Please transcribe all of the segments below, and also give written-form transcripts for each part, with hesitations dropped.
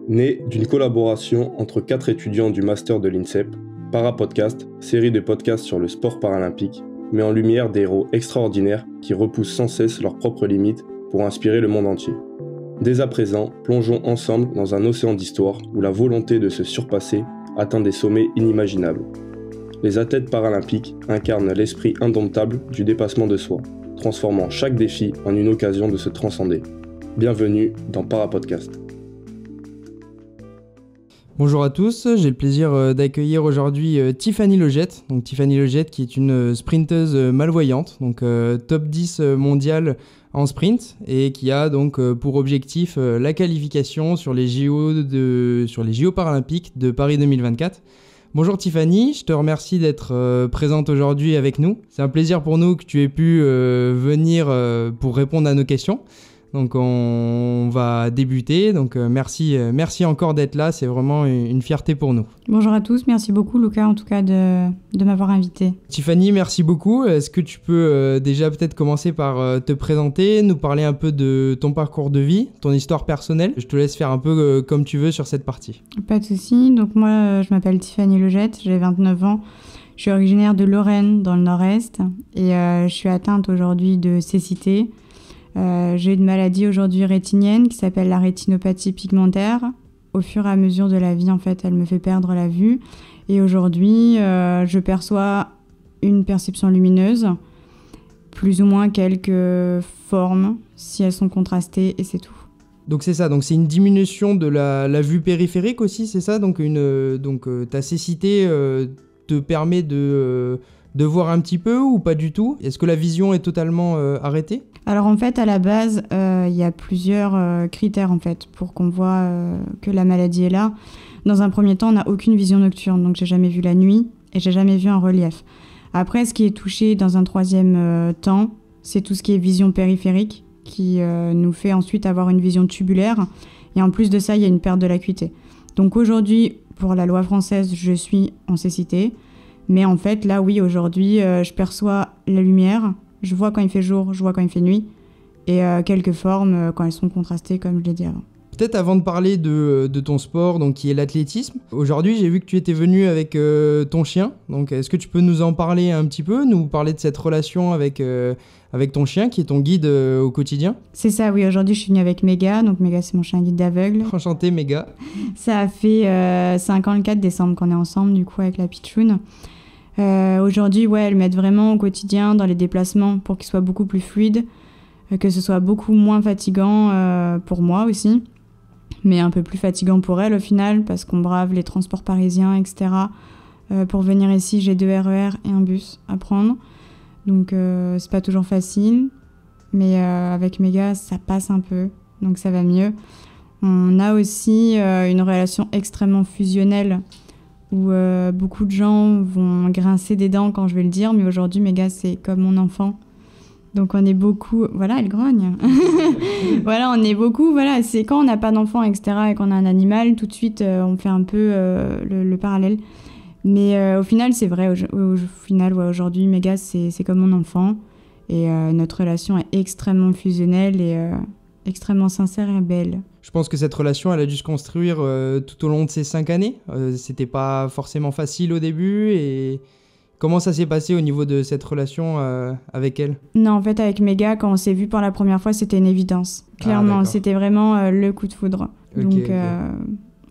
Né d'une collaboration entre 4 étudiants du master de l'INSEP, Parapodcast, série de podcasts sur le sport paralympique, met en lumière des héros extraordinaires qui repoussent sans cesse leurs propres limites pour inspirer le monde entier. Dès à présent, plongeons ensemble dans un océan d'histoire où la volonté de se surpasser atteint des sommets inimaginables. Les athlètes paralympiques incarnent l'esprit indomptable du dépassement de soi, transformant chaque défi en une occasion de se transcender. Bienvenue dans Parapodcast. Bonjour à tous, j'ai le plaisir d'accueillir aujourd'hui Tiffany Logette. Donc Tiffany Logette qui est une sprinteuse malvoyante, donc top 10 mondiale en sprint et qui a donc pour objectif la qualification sur les JO paralympiques de Paris 2024. Bonjour Tiffany, je te remercie d'être présente aujourd'hui avec nous. C'est un plaisir pour nous que tu aies pu venir pour répondre à nos questions. Donc on va débuter, donc merci encore d'être là, c'est vraiment une fierté pour nous. Bonjour à tous, merci beaucoup Lucas en tout cas de m'avoir invité. Tiffany, merci beaucoup. Est-ce que tu peux déjà peut-être commencer par te présenter, nous parler un peu de ton parcours de vie, ton histoire personnelle? Je te laisse faire un peu comme tu veux sur cette partie. Pas de souci, donc moi je m'appelle Tiffany Logette, j'ai 29 ans, je suis originaire de Lorraine dans le nord-est et je suis atteinte aujourd'hui de cécité. J'ai une maladie aujourd'hui rétinienne qui s'appelle la rétinopathie pigmentaire. Au fur et à mesure de la vie, en fait, elle me fait perdre la vue. Et aujourd'hui, je perçois une perception lumineuse, plus ou moins quelques formes, si elles sont contrastées, et c'est tout. Donc c'est ça, donc c'est une diminution de la vue périphérique aussi, c'est ça? Donc ta cécité te permet de voir un petit peu ou pas du tout? Est-ce que la vision est totalement arrêtée? Alors en fait, à la base, il y a plusieurs critères en fait pour qu'on voit que la maladie est là. Dans un premier temps, on n'a aucune vision nocturne, donc j'ai jamais vu la nuit et j'ai jamais vu un relief. Après, ce qui est touché dans un troisième temps, c'est tout ce qui est vision périphérique qui nous fait ensuite avoir une vision tubulaire. Et en plus de ça, il y a une perte de l'acuité. Donc aujourd'hui, pour la loi française, je suis en cécité. Mais en fait, là, oui, aujourd'hui, je perçois la lumière. Je vois quand il fait jour, je vois quand il fait nuit. Et quelques formes quand elles sont contrastées, comme je l'ai dit avant. Peut-être avant de parler de ton sport, donc, qui est l'athlétisme. Aujourd'hui, j'ai vu que tu étais venu avec ton chien. Donc, est-ce que tu peux nous en parler un petit peu, nous parler de cette relation avec ton chien, qui est ton guide au quotidien? C'est ça, oui. Aujourd'hui, je suis venue avec Méga. Donc, Méga, c'est mon chien guide d'aveugle. Enchanté, Méga. Ça a fait 5 ans le 4 décembre qu'on est ensemble, du coup, avec la pitchoune. Aujourd'hui, ouais, elle m'aide vraiment au quotidien dans les déplacements pour qu'ils soient beaucoup plus fluides, que ce soit beaucoup moins fatigant pour moi aussi, mais un peu plus fatigant pour elle au final parce qu'on brave les transports parisiens, etc. Pour venir ici, j'ai 2 RER et un bus à prendre, donc c'est pas toujours facile, mais avec Méga, ça passe un peu, donc ça va mieux. On a aussi une relation extrêmement fusionnelle où beaucoup de gens vont grincer des dents quand je vais le dire, mais aujourd'hui, Méga, c'est comme mon enfant. Donc on est beaucoup... Voilà, elle grogne. Voilà, on est beaucoup... Voilà, c'est quand on n'a pas d'enfant, etc., et qu'on a un animal, tout de suite, on fait un peu le parallèle. Mais au final, c'est vrai. Au final, ouais, aujourd'hui, Méga, c'est comme mon enfant. Et notre relation est extrêmement fusionnelle et extrêmement sincère et belle. Je pense que cette relation, elle a dû se construire tout au long de ces 5 années. C'était pas forcément facile au début. Et comment ça s'est passé au niveau de cette relation avec elle? Non, en fait, avec Méga, quand on s'est vu pour la première fois, c'était une évidence. Clairement, c'était vraiment le coup de foudre. Okay, donc,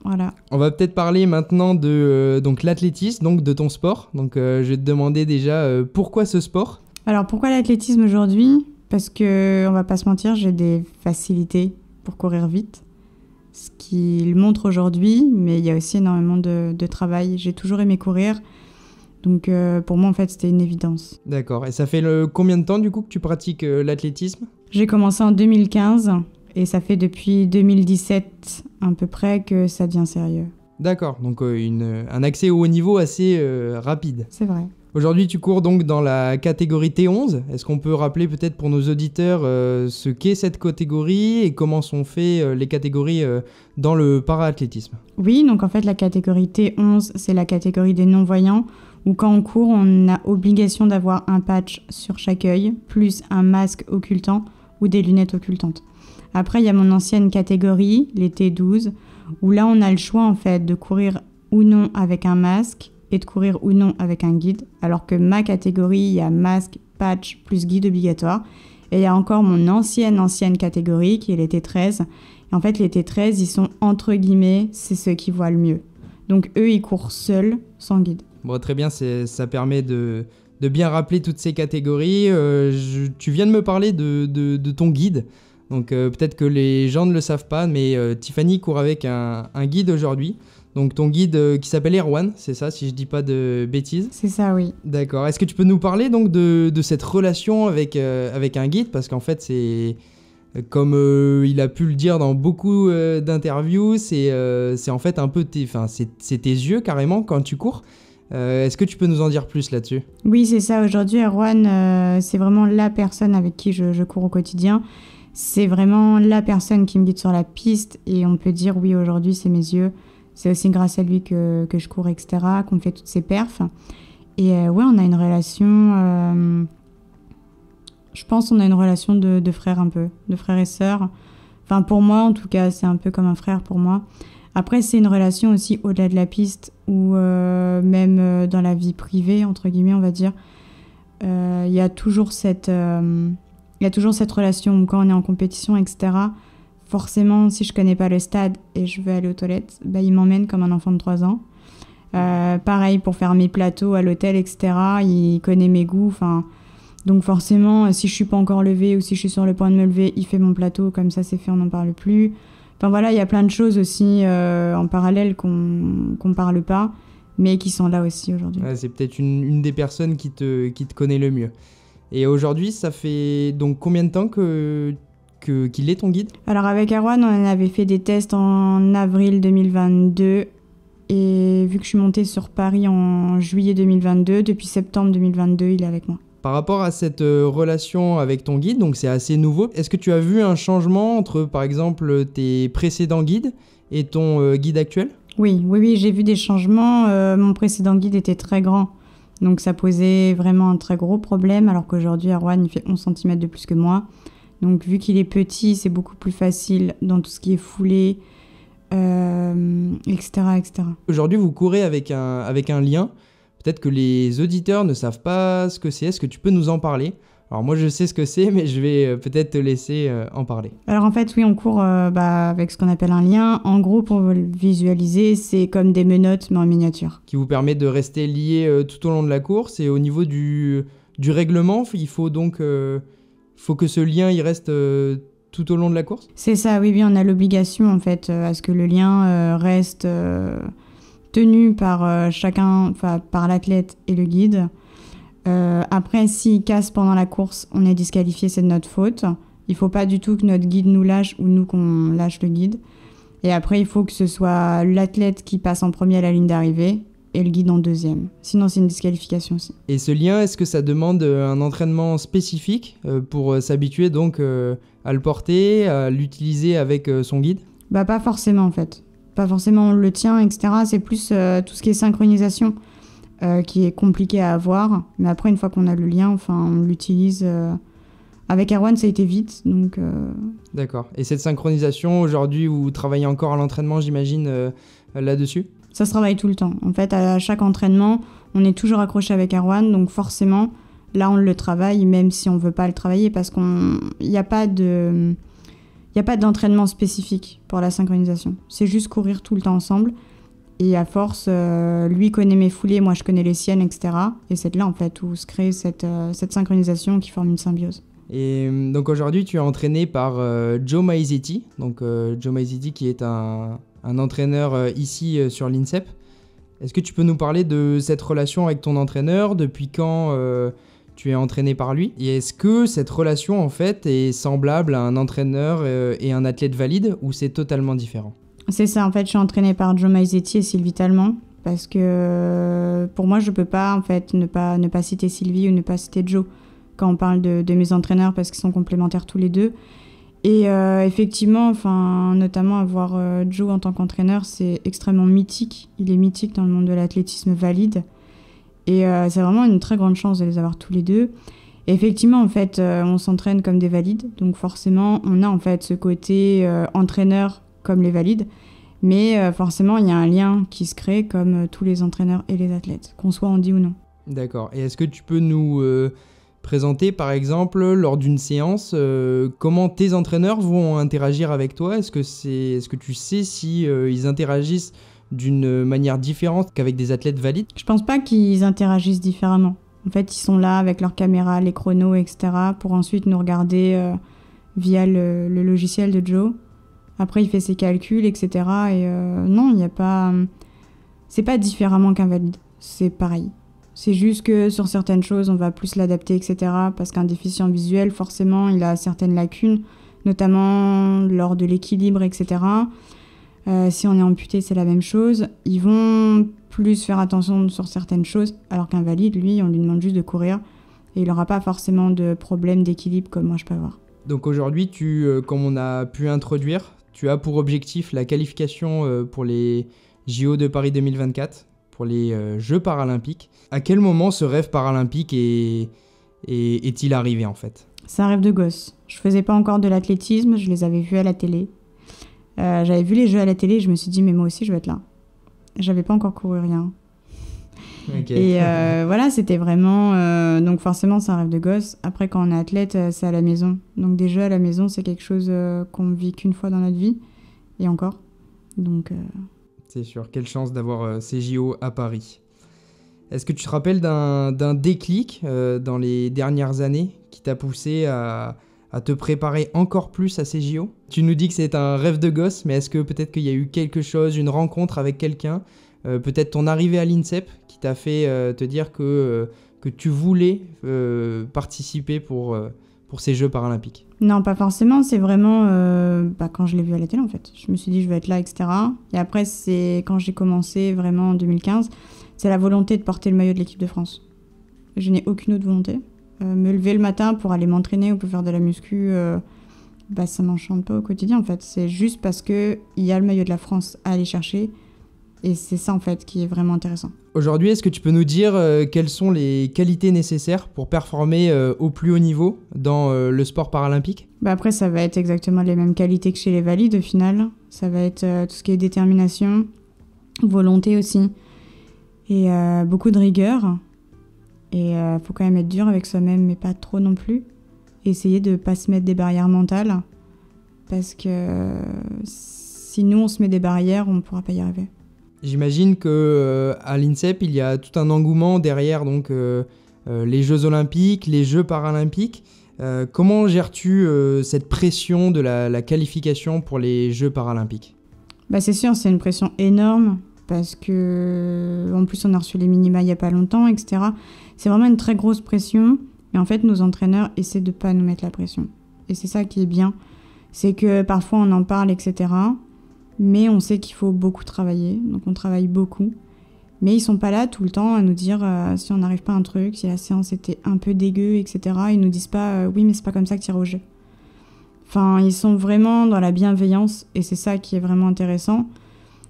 voilà. On va peut-être parler maintenant de l'athlétisme, donc de ton sport. Donc, je vais te demander déjà pourquoi ce sport? Alors, pourquoi l'athlétisme aujourd'hui? Parce que, on va pas se mentir, j'ai des facilités pour courir vite. Ce qu'il montre aujourd'hui, mais il y a aussi énormément de travail. J'ai toujours aimé courir, donc pour moi, en fait, c'était une évidence. D'accord. Et ça fait combien de temps, du coup, que tu pratiques l'athlétisme? J'ai commencé en 2015, et ça fait depuis 2017, à peu près, que ça devient sérieux. D'accord, donc un accès au haut niveau assez rapide. C'est vrai. Aujourd'hui, tu cours donc dans la catégorie T11. Est-ce qu'on peut rappeler peut-être pour nos auditeurs ce qu'est cette catégorie et comment sont faites les catégories dans le para-athlétisme? Oui, donc en fait, la catégorie T11, c'est la catégorie des non-voyants où quand on court, on a obligation d'avoir un patch sur chaque œil, plus un masque occultant ou des lunettes occultantes. Après, il y a mon ancienne catégorie, les T12, où là, on a le choix, en fait, de courir ou non avec un masque et de courir ou non avec un guide. Alors que ma catégorie, il y a masque, patch plus guide obligatoire. Et il y a encore mon ancienne catégorie, qui est les T13. Et en fait, les T13, ils sont, entre guillemets, c'est ceux qui voient le mieux. Donc, eux, ils courent seuls, sans guide. Bon, très bien, ça permet de bien rappeler toutes ces catégories. Tu viens de me parler de ton guide. Donc, peut-être que les gens ne le savent pas, mais Tiffany court avec un guide aujourd'hui. Donc, ton guide qui s'appelle Erwan, c'est ça, si je dis pas de bêtises? C'est ça, oui. D'accord. Est-ce que tu peux nous parler donc de cette relation avec un guide? Parce qu'en fait, c'est... Comme il a pu le dire dans beaucoup d'interviews, c'est en fait un peu c'est tes yeux carrément quand tu cours. Est-ce que tu peux nous en dire plus là-dessus? Oui, c'est ça. Aujourd'hui, Erwan, c'est vraiment la personne avec qui je cours au quotidien. C'est vraiment la personne qui me guide sur la piste. Et on peut dire, oui, aujourd'hui, c'est mes yeux. C'est aussi grâce à lui que je cours, etc., qu'on fait toutes ces perfs. Et ouais, on a une relation... Je pense qu'on a une relation de frères un peu, de frères et sœurs. Enfin, pour moi, en tout cas, c'est un peu comme un frère pour moi. Après, c'est une relation aussi au-delà de la piste ou même dans la vie privée, entre guillemets, on va dire. Il y a toujours cette relation où quand on est en compétition, etc., forcément, si je connais pas le stade et je veux aller aux toilettes, bah, il m'emmène comme un enfant de 3 ans. Pareil, pour faire mes plateaux à l'hôtel, etc., il connaît mes goûts, enfin... Donc forcément, si je suis pas encore levée ou si je suis sur le point de me lever, il fait mon plateau, comme ça c'est fait, on n'en parle plus. Enfin voilà, il y a plein de choses aussi en parallèle qu'on parle pas, mais qui sont là aussi aujourd'hui. Ouais, c'est peut-être une des personnes qui te connaît le mieux. Et aujourd'hui, ça fait donc combien de temps qu'il est ton guide? Alors avec Erwan, on avait fait des tests en avril 2022. Et vu que je suis montée sur Paris en juillet 2022, depuis septembre 2022, il est avec moi. Par rapport à cette relation avec ton guide, donc c'est assez nouveau, est-ce que tu as vu un changement entre, par exemple, tes précédents guides et ton guide actuel? Oui, j'ai vu des changements. Mon précédent guide était très grand, donc ça posait vraiment un très gros problème, alors qu'aujourd'hui, Erwan, il fait 11 cm de plus que moi. Donc vu qu'il est petit, c'est beaucoup plus facile dans tout ce qui est foulée, etc., etc. Aujourd'hui, vous courez avec un lien. Peut-être que les auditeurs ne savent pas ce que c'est. Est-ce que tu peux nous en parler? Alors moi, je sais ce que c'est, mais je vais peut-être te laisser en parler. Alors en fait, oui, on court avec ce qu'on appelle un lien. En gros, pour le visualiser, c'est comme des menottes, mais en miniature. Qui vous permet de rester lié tout au long de la course. Et au niveau du règlement, il faut donc faut que ce lien il reste tout au long de la course? C'est ça, oui, on a l'obligation en fait à ce que le lien reste... tenu par chacun, enfin par l'athlète et le guide. Après, s'il casse pendant la course, on est disqualifié, c'est de notre faute. Il ne faut pas du tout que notre guide nous lâche ou nous qu'on lâche le guide. Et après, il faut que ce soit l'athlète qui passe en premier à la ligne d'arrivée et le guide en deuxième. Sinon, c'est une disqualification aussi. Et ce lien, est-ce que ça demande un entraînement spécifique pour s'habituer donc à le porter, à l'utiliser avec son guide? Bah, pas forcément en fait. Pas forcément on le tient, etc. C'est plus tout ce qui est synchronisation qui est compliqué à avoir. Mais après, une fois qu'on a le lien, enfin, on l'utilise. Avec Erwan, ça a été vite. Donc, D'accord. Et cette synchronisation, aujourd'hui, vous travaillez encore à l'entraînement, j'imagine, là-dessus? Ça se travaille tout le temps. En fait, à chaque entraînement, on est toujours accroché avec Erwan. Donc forcément, là, on le travaille, même si on ne veut pas le travailler, parce qu'il n'y a pas d'entraînement spécifique pour la synchronisation. C'est juste courir tout le temps ensemble. Et à force, lui connaît mes foulées, moi je connais les siennes, etc. Et c'est là, en fait, où se crée cette synchronisation qui forme une symbiose. Et donc aujourd'hui, tu es entraîné par Joe Maizetti. Donc Joe Maizetti qui est un entraîneur ici sur l'INSEP. Est-ce que tu peux nous parler de cette relation avec ton entraîneur? Depuis quand tu es entraîné par lui? Et est-ce que cette relation, en fait, est semblable à un entraîneur et un athlète valide ou c'est totalement différent? C'est ça, en fait, je suis entraînée par Joe Maizetti et Sylvie Talman parce que pour moi, je peux pas, en fait, ne pas citer Sylvie ou ne pas citer Joe quand on parle de mes entraîneurs parce qu'ils sont complémentaires tous les deux. Et effectivement, enfin, notamment avoir Joe en tant qu'entraîneur, c'est extrêmement mythique. Il est mythique dans le monde de l'athlétisme valide. Et c'est vraiment une très grande chance de les avoir tous les deux. Et effectivement, en fait, on s'entraîne comme des valides. Donc forcément, on a en fait ce côté entraîneur comme les valides. Mais forcément, il y a un lien qui se crée comme tous les entraîneurs et les athlètes, qu'on soit handi ou non. D'accord. Et est-ce que tu peux nous présenter, par exemple, lors d'une séance, comment tes entraîneurs vont interagir avec toi ? Est-ce que tu sais si ils interagissent d'une manière différente qu'avec des athlètes valides ? Je pense pas qu'ils interagissent différemment. En fait, ils sont là avec leur caméra, les chronos, etc. pour ensuite nous regarder via le logiciel de Joe. Après, il fait ses calculs, etc. Et non, il n'y a pas... C'est pas différemment qu'un valide. C'est pareil. C'est juste que sur certaines choses, on va plus l'adapter, etc. Parce qu'un déficient visuel, forcément, il a certaines lacunes, notamment lors de l'équilibre, etc. Si on est amputé, c'est la même chose. Ils vont plus faire attention sur certaines choses, alors qu'un valide, lui, on lui demande juste de courir et il n'aura pas forcément de problème d'équilibre comme moi je peux avoir. Donc aujourd'hui, comme on a pu introduire, tu as pour objectif la qualification pour les JO de Paris 2024, pour les Jeux paralympiques. À quel moment ce rêve paralympique est-il arrivé en fait ? C'est un rêve de gosse. Je faisais pas encore de l'athlétisme, je les avais vus à la télé. J'avais vu les Jeux à la télé et je me suis dit mais moi aussi je vais être là. J'avais pas encore couru rien. Okay. Et voilà, c'était vraiment... donc forcément, c'est un rêve de gosse. Après, quand on est athlète, c'est à la maison. Donc des Jeux à la maison, c'est quelque chose qu'on vit qu'une fois dans notre vie. Et encore. Donc... C'est sûr. Quelle chance d'avoir ces JO à Paris. Est-ce que tu te rappelles d'un déclic dans les dernières années qui t'a poussé à te préparer encore plus à ces JO ? Tu nous dis que c'est un rêve de gosse, mais est-ce que peut-être qu'il y a eu quelque chose, une rencontre avec quelqu'un, peut-être ton arrivée à l'INSEP qui t'a fait te dire que tu voulais participer pour ces Jeux paralympiques ? Non, pas forcément. C'est vraiment quand je l'ai vu à la télé, en fait. Je me suis dit, je vais être là, etc. Et après, c'est quand j'ai commencé vraiment en 2015, c'est la volonté de porter le maillot de l'équipe de France. Je n'ai aucune autre volonté. Me lever le matin pour aller m'entraîner ou pour faire de la muscu, ça m'enchante pas au quotidien, en fait. C'est juste parce qu'il y a le maillot de la France à aller chercher. Et c'est ça, en fait, qui est vraiment intéressant. Aujourd'hui, est-ce que tu peux nous dire quelles sont les qualités nécessaires pour performer au plus haut niveau dans le sport paralympique ? Après, ça va être exactement les mêmes qualités que chez les valides, au final. Ça va être tout ce qui est détermination, volonté aussi, et beaucoup de rigueur. Et faut quand même être dur avec soi-même, mais pas trop non plus. Essayer de ne pas se mettre des barrières mentales, parce que si nous, on se met des barrières, on ne pourra pas y arriver. J'imagine qu'à l'INSEP, il y a tout un engouement derrière donc, les Jeux olympiques, les Jeux paralympiques. Comment gères-tu cette pression de la qualification pour les Jeux paralympiques ? C'est sûr, c'est une pression énorme parce que en plus on a reçu les minima il n'y a pas longtemps, etc. C'est vraiment une très grosse pression. Et en fait, nos entraîneurs essaient de ne pas nous mettre la pression. Et c'est ça qui est bien. C'est que parfois on en parle, etc. Mais on sait qu'il faut beaucoup travailler, donc on travaille beaucoup. Mais ils sont pas là tout le temps à nous dire si on n'arrive pas à un truc, si la séance était un peu dégueu, etc. Ils nous disent pas oui mais c'est pas comme ça que tu iras au jeu. Enfin, ils sont vraiment dans la bienveillance et c'est ça qui est vraiment intéressant.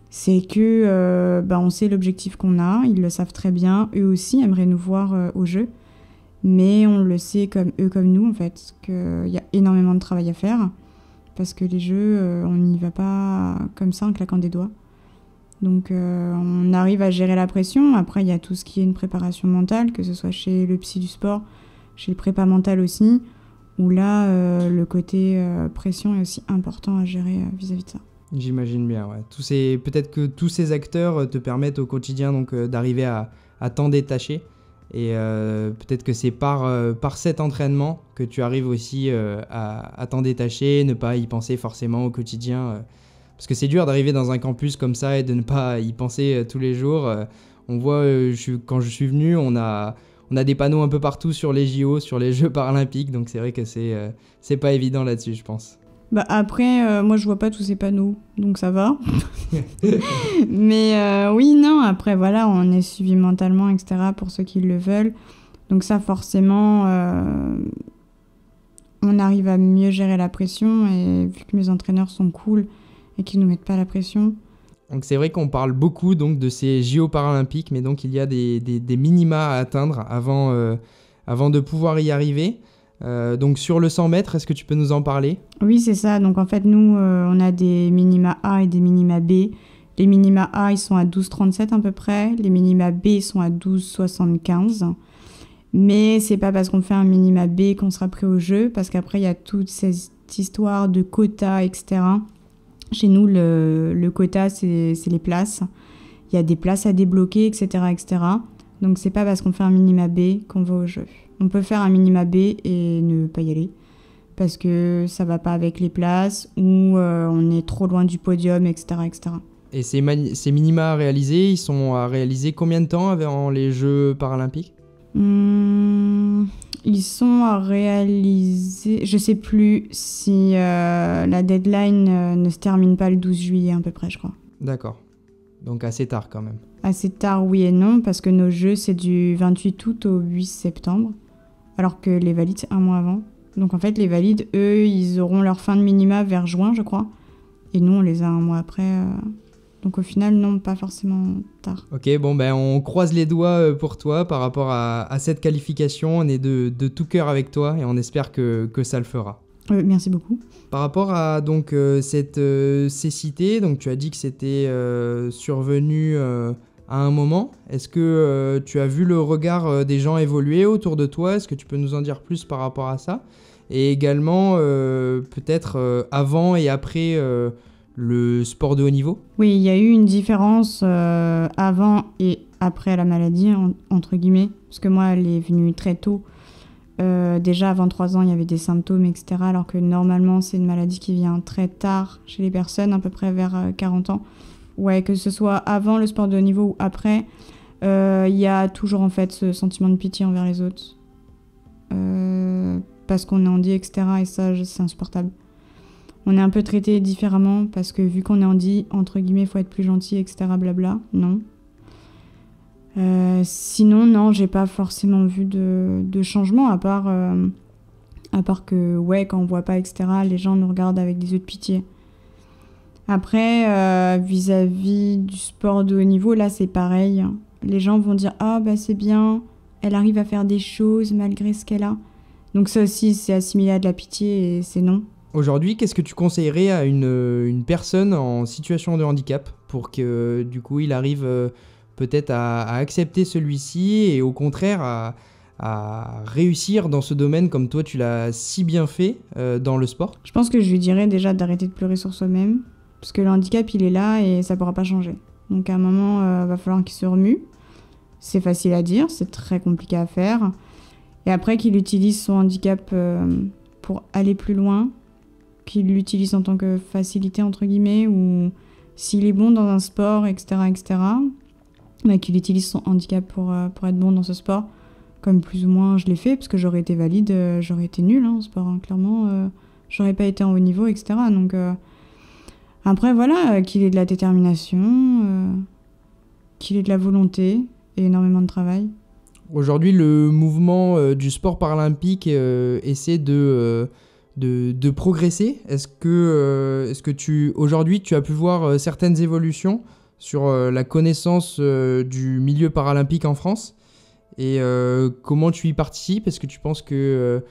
C'est que on sait l'objectif qu'on a, ils le savent très bien. Eux aussi aimeraient nous voir au jeu. Mais on le sait comme eux comme nous en fait, qu'il y a énormément de travail à faire. Parce que les jeux, on n'y va pas comme ça en claquant des doigts. Donc on arrive à gérer la pression. Après, il y a tout ce qui est une préparation mentale, que ce soit chez le psy du sport, chez le prépa mental aussi, où là, le côté pression est aussi important à gérer vis-à-vis de ça. J'imagine bien, ouais. Peut-être que tous ces acteurs te permettent au quotidien donc, d'arriver à t'en détacher. Et peut-être que c'est par cet entraînement que tu arrives aussi à t'en détacher, ne pas y penser forcément au quotidien. Parce que c'est dur d'arriver dans un campus comme ça et de ne pas y penser tous les jours. On voit, quand je suis venu, on a des panneaux un peu partout sur les JO, sur les Jeux paralympiques. Donc c'est vrai que c'est pas évident là-dessus, je pense. Après, moi je vois pas tous ces panneaux, donc ça va. Mais oui, non, après voilà, on est suivi mentalement, etc. pour ceux qui le veulent. Donc ça, forcément, on arrive à mieux gérer la pression. Et vu que mes entraîneurs sont cool et qu'ils nous mettent pas la pression. Donc c'est vrai qu'on parle beaucoup donc, de ces JO paralympiques, mais donc il y a des minima à atteindre avant de pouvoir y arriver. Donc sur le 100 mètres, est-ce que tu peux nous en parler ? Oui, c'est ça. Donc en fait, nous, on a des minima A et des minima B. Les minima A, ils sont à 12,37 à peu près. Les minima B sont à 12,75. Mais c'est pas parce qu'on fait un minima B qu'on sera pris au jeu, parce qu'après, il y a toute cette histoire de quotas, etc. Chez nous, le quota, c'est les places. Il y a des places à débloquer, etc., etc. Donc c'est pas parce qu'on fait un minima B qu'on va au jeu. On peut faire un minima B et ne pas y aller, parce que ça va pas avec les places, ou on est trop loin du podium, etc., etc. Et ces minima à réaliser, ils sont à réaliser combien de temps avant les Jeux paralympiques ? Ils sont à réaliser... Je sais plus si la deadline ne se termine pas le 12 juillet à peu près, je crois. D'accord. Donc assez tard quand même. Assez tard, oui et non, parce que nos Jeux, c'est du 28 août au 8 septembre, alors que les valides, c'est un mois avant. Donc en fait, les valides, eux, ils auront leur fin de minima vers juin, je crois. Et nous, on les a un mois après... Donc au final, non, pas forcément tard. Ok, bon ben on croise les doigts pour toi par rapport à cette qualification. On est de tout cœur avec toi et on espère que ça le fera. Merci beaucoup. Par rapport à donc cette cécité, donc tu as dit que c'était survenu à un moment. Est-ce que tu as vu le regard des gens évoluer autour de toi ? Est-ce que tu peux nous en dire plus par rapport à ça ? Et également peut-être avant et après le sport de haut niveau ? Oui, il y a eu une différence avant et après la maladie, entre guillemets, parce que moi, elle est venue très tôt. Déjà, avant 3 ans, il y avait des symptômes, etc., alors que normalement, c'est une maladie qui vient très tard chez les personnes, à peu près vers 40 ans. Ouais, que ce soit avant le sport de haut niveau ou après, il y a toujours, en fait, ce sentiment de pitié envers les autres. Parce qu'on est handi, etc., et ça, c'est insupportable. On est un peu traité différemment parce que vu qu'on est handi, entre guillemets, il faut être plus gentil, etc. Blabla. Non. Sinon, non, j'ai pas forcément vu de changement à part que, ouais, quand on voit pas, etc., les gens nous regardent avec des yeux de pitié. Après, vis-à-vis du sport de haut niveau, là, c'est pareil. Les gens vont dire « Ah, bah c'est bien, elle arrive à faire des choses malgré ce qu'elle a. » Donc ça aussi, c'est assimilé à de la pitié et c'est non. Aujourd'hui, qu'est-ce que tu conseillerais à une personne en situation de handicap pour que du coup il arrive peut-être à accepter celui-ci et au contraire à réussir dans ce domaine comme toi tu l'as si bien fait dans le sport ? Je pense que je lui dirais déjà d'arrêter de pleurer sur soi-même, parce que le handicap il est là et ça pourra pas changer. Donc à un moment, va falloir qu'il se remue. C'est facile à dire, c'est très compliqué à faire. Et après qu'il utilise son handicap pour aller plus loin, qu'il l'utilise en tant que facilité, entre guillemets, ou s'il est bon dans un sport, etc., bah, qu'il utilise son handicap pour être bon dans ce sport, comme plus ou moins je l'ai fait, parce que j'aurais été valide, j'aurais été nulle en sport, hein, clairement, j'aurais pas été en haut niveau, etc. Donc après, voilà, qu'il ait de la détermination, qu'il ait de la volonté et énormément de travail. Aujourd'hui, le mouvement du sport paralympique essaie de progresser. Est-ce que aujourd'hui tu as pu voir certaines évolutions sur la connaissance du milieu paralympique en France et comment tu y participes ? Est-ce que tu penses que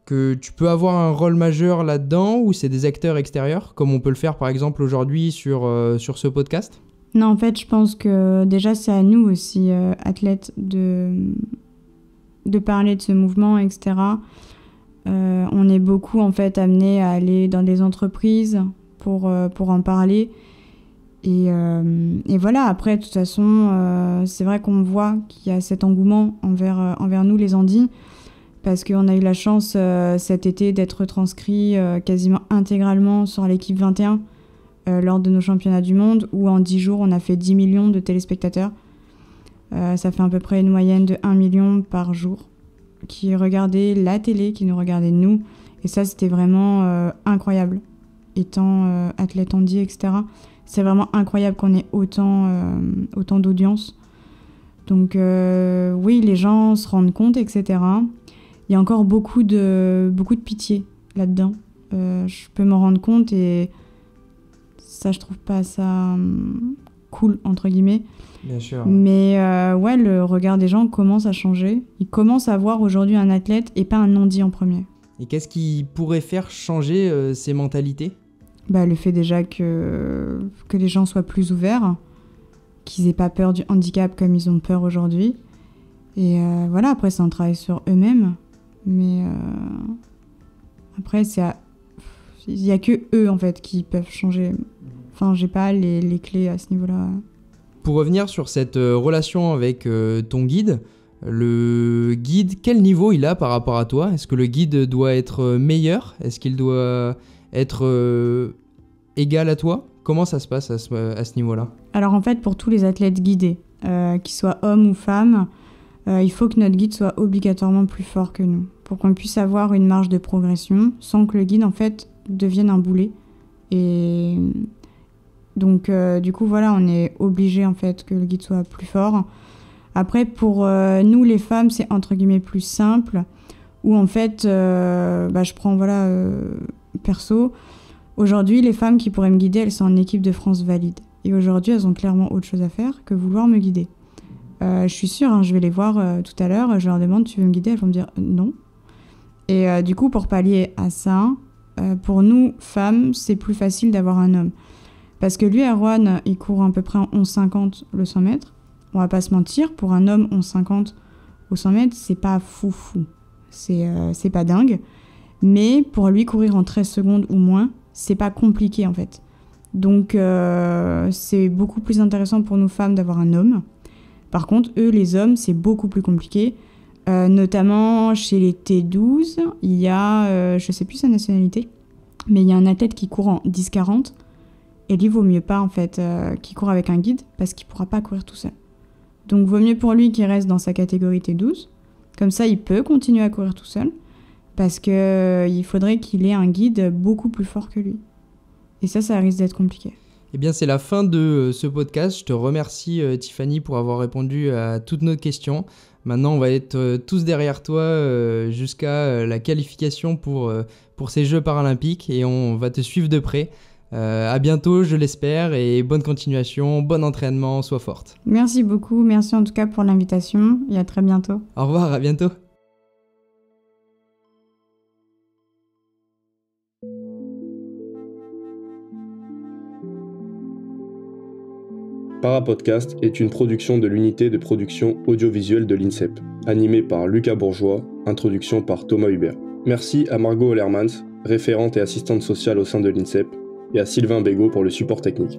tu peux avoir un rôle majeur là-dedans ou c'est des acteurs extérieurs comme on peut le faire par exemple aujourd'hui sur ce podcast ? Non, en fait, je pense que déjà c'est à nous aussi, athlètes, de parler de ce mouvement, etc. On est beaucoup en fait amenés à aller dans des entreprises pour en parler et voilà. Après de toute façon c'est vrai qu'on voit qu'il y a cet engouement envers nous les handis, parce qu'on a eu la chance cet été d'être transcrit quasiment intégralement sur l'équipe 21 lors de nos championnats du monde, où en 10 jours on a fait 10 millions de téléspectateurs. Ça fait à peu près une moyenne de 1 million par jour qui regardaient la télé, qui nous regardaient nous. Et ça, c'était vraiment incroyable. Étant athlète handi, etc., c'est vraiment incroyable qu'on ait autant d'audience. Donc oui, les gens se rendent compte, etc. Il y a encore beaucoup de pitié là-dedans. Je peux m'en rendre compte et ça, je trouve pas ça cool, entre guillemets. Bien sûr. Mais ouais, le regard des gens commence à changer. Ils commencent à voir aujourd'hui un athlète et pas un non-dit en premier. Et qu'est-ce qui pourrait faire changer ces mentalités ? Le fait déjà que les gens soient plus ouverts, qu'ils aient pas peur du handicap comme ils ont peur aujourd'hui. Et voilà, après c'est un travail sur eux-mêmes. Mais après, il y a que eux en fait qui peuvent changer. Enfin, j'ai pas les clés à ce niveau-là. Pour revenir sur cette relation avec ton guide, le guide, quel niveau il a par rapport à toi ? Est-ce que le guide doit être meilleur ? Est-ce qu'il doit être égal à toi ? Comment ça se passe à ce niveau-là ? Alors en fait, pour tous les athlètes guidés, qu'ils soient hommes ou femmes, il faut que notre guide soit obligatoirement plus fort que nous, pour qu'on puisse avoir une marge de progression sans que le guide en fait devienne un boulet. Et donc du coup voilà, on est obligé en fait que le guide soit plus fort. Après pour nous les femmes, c'est entre guillemets plus simple, où en fait je prends perso. Aujourd'hui, les femmes qui pourraient me guider, elles sont en équipe de France valide. Et aujourd'hui, elles ont clairement autre chose à faire que vouloir me guider. Je suis sûre, je vais les voir tout à l'heure, je leur demande « tu veux me guider ?» Elles vont me dire « non ». Et du coup, pour pallier à ça, pour nous, femmes, c'est plus facile d'avoir un homme. Parce que lui, Erwan, il court à peu près en 11,50 le 100 mètres. On va pas se mentir, pour un homme 11,50 au 100 mètres, c'est pas fou. C'est pas dingue. Mais pour lui, courir en 13 secondes ou moins, c'est pas compliqué en fait. Donc c'est beaucoup plus intéressant pour nous femmes d'avoir un homme. Par contre, eux, les hommes, c'est beaucoup plus compliqué. Notamment chez les T12, il y a, je sais plus sa nationalité, mais il y a un athlète qui court en 10-40. Et lui, vaut mieux pas en fait qu'il court avec un guide parce qu'il pourra pas courir tout seul. Donc vaut mieux pour lui qu'il reste dans sa catégorie T12. Comme ça, il peut continuer à courir tout seul. Parce qu'il faudrait qu'il ait un guide beaucoup plus fort que lui. Et ça risque d'être compliqué. Eh bien, c'est la fin de ce podcast. Je te remercie, Tiffany, pour avoir répondu à toutes nos questions. Maintenant, on va être tous derrière toi jusqu'à la qualification pour ces Jeux paralympiques et on va te suivre de près. À bientôt, je l'espère, et bonne continuation, bon entraînement, sois forte. Merci beaucoup. Merci en tout cas pour l'invitation et à très bientôt. Au revoir, à bientôt. Parapodcast est une production de l'unité de production audiovisuelle de l'INSEP, animée par Lucas Bourgeois, introduction par Thomas Hubert. Merci à Margot Ollermans, référente et assistante sociale au sein de l'INSEP, et à Sylvain Bégaud pour le support technique.